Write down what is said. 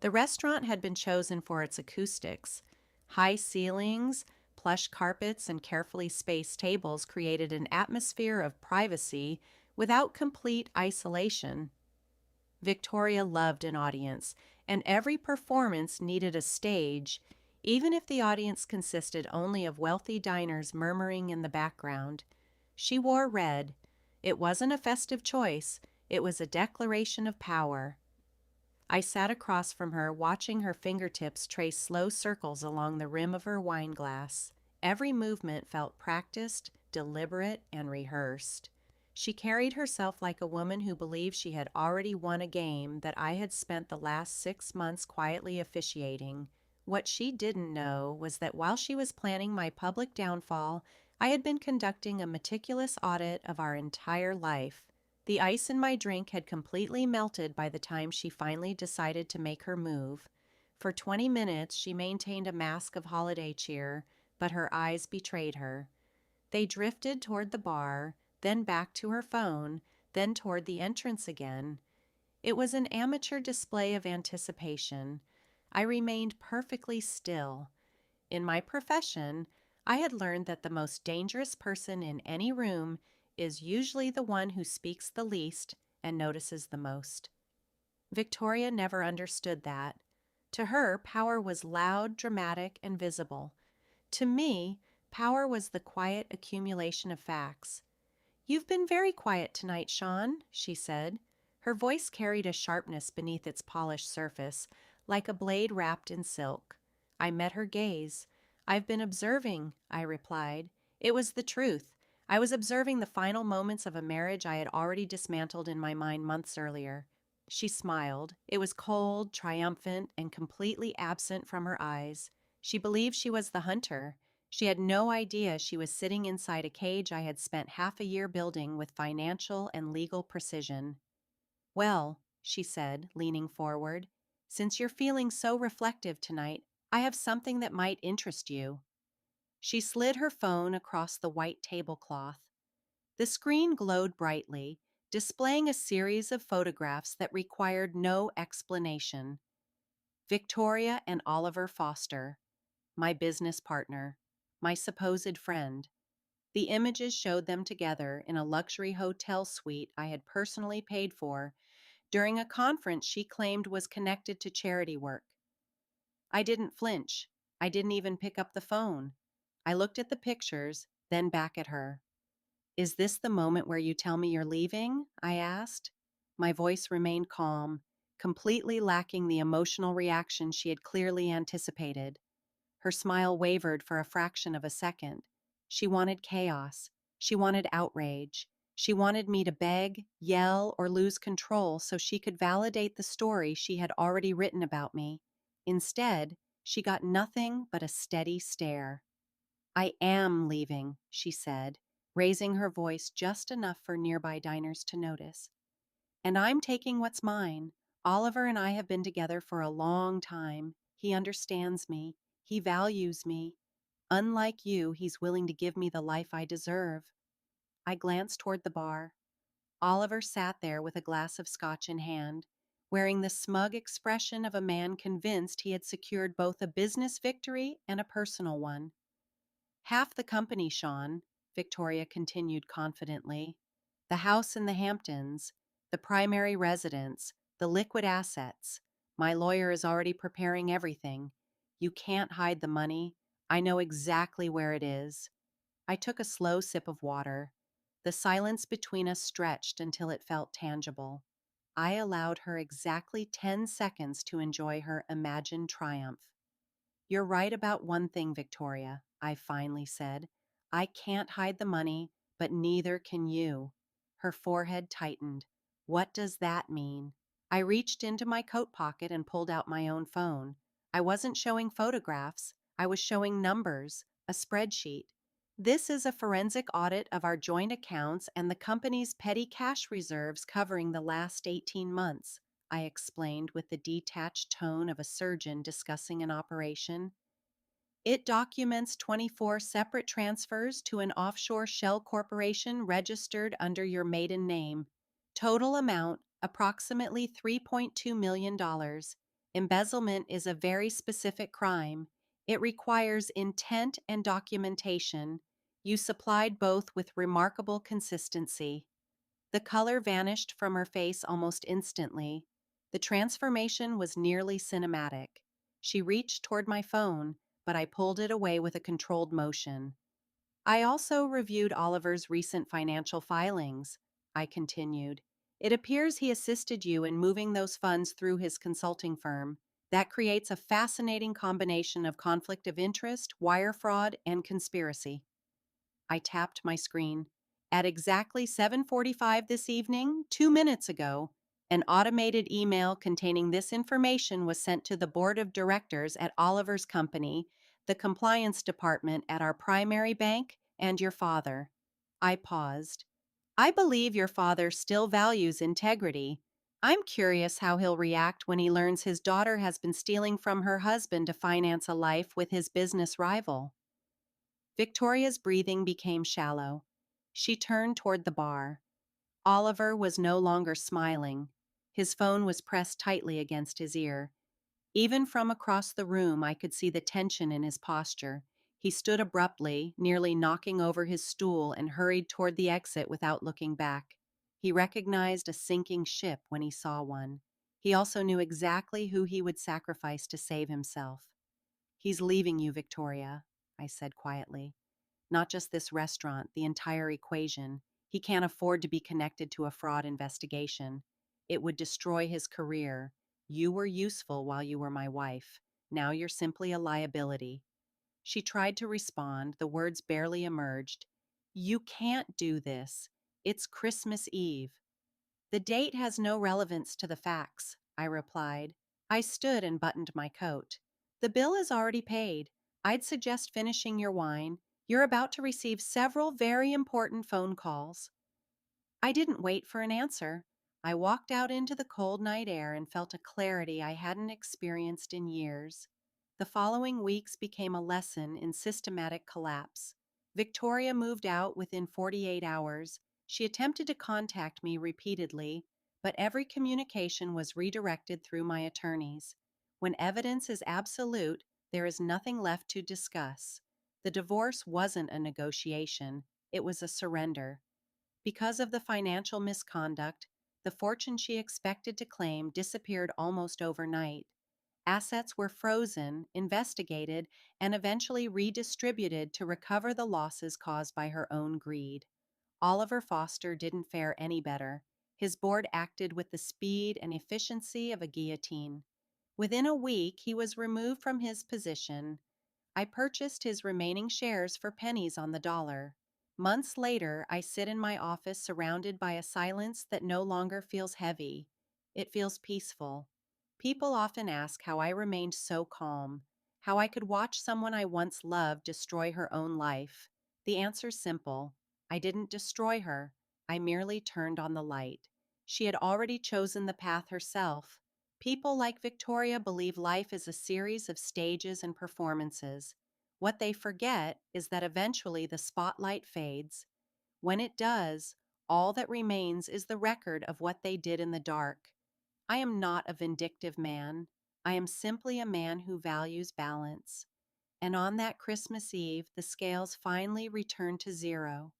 The restaurant had been chosen for its acoustics. High ceilings, plush carpets, and carefully spaced tables created an atmosphere of privacy without complete isolation. Victoria loved an audience, and every performance needed a stage, even if the audience consisted only of wealthy diners murmuring in the background. She wore red. It wasn't a festive choice, it was a declaration of power. I sat across from her, watching her fingertips trace slow circles along the rim of her wine glass. Every movement felt practiced, deliberate, and rehearsed. She carried herself like a woman who believed she had already won a game that I had spent the last 6 months quietly officiating. What she didn't know was that while she was planning my public downfall, I had been conducting a meticulous audit of our entire life. The ice in my drink had completely melted by the time she finally decided to make her move. For 20 minutes, she maintained a mask of holiday cheer, but her eyes betrayed her. They drifted toward the bar, then back to her phone, then toward the entrance again. It was an amateur display of anticipation. I remained perfectly still. In my profession, I had learned that the most dangerous person in any room is usually the one who speaks the least and notices the most. Victoria never understood that. To her, power was loud, dramatic, and visible. To me, power was the quiet accumulation of facts. "You've been very quiet tonight, Sean," she said. Her voice carried a sharpness beneath its polished surface, like a blade wrapped in silk. I met her gaze. "I've been observing," I replied. It was the truth. I was observing the final moments of a marriage I had already dismantled in my mind months earlier. She smiled. It was cold, triumphant, and completely absent from her eyes. She believed she was the hunter. She had no idea she was sitting inside a cage I had spent half a year building with financial and legal precision. "Well," she said, leaning forward, "since you're feeling so reflective tonight, I have something that might interest you." She slid her phone across the white tablecloth. The screen glowed brightly, displaying a series of photographs that required no explanation. Victoria and Oliver Foster, my business partner, my supposed friend. The images showed them together in a luxury hotel suite I had personally paid for during a conference she claimed was connected to charity work. I didn't flinch. I didn't even pick up the phone. I looked at the pictures, then back at her. "Is this the moment where you tell me you're leaving?" I asked. My voice remained calm, completely lacking the emotional reaction she had clearly anticipated. Her smile wavered for a fraction of a second. She wanted chaos. She wanted outrage. She wanted me to beg, yell, or lose control so she could validate the story she had already written about me. Instead, she got nothing but a steady stare. "I am leaving," she said, raising her voice just enough for nearby diners to notice. "And I'm taking what's mine. Oliver and I have been together for a long time. He understands me. He values me. Unlike you, he's willing to give me the life I deserve." I glanced toward the bar. Oliver sat there with a glass of scotch in hand, wearing the smug expression of a man convinced he had secured both a business victory and a personal one. "Half the company, Sean," Victoria continued confidently. "The house in the Hamptons, the primary residence, the liquid assets. My lawyer is already preparing everything. You can't hide the money. I know exactly where it is." I took a slow sip of water. The silence between us stretched until it felt tangible. I allowed her exactly 10 seconds to enjoy her imagined triumph. "You're right about one thing, Victoria," I finally said. "I can't hide the money, but neither can you." Her forehead tightened. "What does that mean?" I reached into my coat pocket and pulled out my own phone. I wasn't showing photographs. I was showing numbers, a spreadsheet. "This is a forensic audit of our joint accounts and the company's petty cash reserves covering the last 18 months. I explained with the detached tone of a surgeon discussing an operation. "It documents 24 separate transfers to an offshore shell corporation registered under your maiden name. Total amount, approximately $3.2 million. Embezzlement is a very specific crime. It requires intent and documentation. You supplied both with remarkable consistency. The color vanished from her face almost instantly. The transformation was nearly cinematic. She reached toward my phone, but I pulled it away with a controlled motion. I also reviewed Oliver's recent financial filings, I continued. It appears he assisted you in moving those funds through his consulting firm. That creates a fascinating combination of conflict of interest, wire fraud, and conspiracy. I tapped my screen. At exactly 7:45 this evening, 2 minutes ago, an automated email containing this information was sent to the board of directors at Oliver's company, the compliance department at our primary bank, and your father. I paused. I believe your father still values integrity. I'm curious how he'll react when he learns his daughter has been stealing from her husband to finance a life with his business rival. Victoria's breathing became shallow. She turned toward the bar. Oliver was no longer smiling. His phone was pressed tightly against his ear. Even from across the room, I could see the tension in his posture. He stood abruptly, nearly knocking over his stool, and hurried toward the exit without looking back. He recognized a sinking ship when he saw one. He also knew exactly who he would sacrifice to save himself. "He's leaving you, Victoria," I said quietly. "Not just this restaurant, the entire equation. He can't afford to be connected to a fraud investigation. It would destroy his career. You were useful while you were my wife. Now you're simply a liability." She tried to respond, the words barely emerged. "You can't do this. It's Christmas Eve." "The date has no relevance to the facts," I replied. I stood and buttoned my coat. "The bill is already paid. I'd suggest finishing your wine. You're about to receive several very important phone calls." I didn't wait for an answer. I walked out into the cold night air and felt a clarity I hadn't experienced in years. The following weeks became a lesson in systematic collapse. Victoria moved out within 48 hours. She attempted to contact me repeatedly, but every communication was redirected through my attorneys. When evidence is absolute, there is nothing left to discuss. The divorce wasn't a negotiation, it was a surrender. Because of the financial misconduct, the fortune she expected to claim disappeared almost overnight. Assets were frozen, investigated, and eventually redistributed to recover the losses caused by her own greed. Oliver Foster didn't fare any better. His board acted with the speed and efficiency of a guillotine. Within a week, he was removed from his position. I purchased his remaining shares for pennies on the dollar. Months later, I sit in my office surrounded by a silence that no longer feels heavy. It feels peaceful. People often ask how I remained so calm, how I could watch someone I once loved destroy her own life. The answer's simple. I didn't destroy her. I merely turned on the light. She had already chosen the path herself. People like Victoria believe life is a series of stages and performances. What they forget is that eventually the spotlight fades. When it does, all that remains is the record of what they did in the dark. I am not a vindictive man. I am simply a man who values balance. And on that Christmas Eve, the scales finally returned to zero.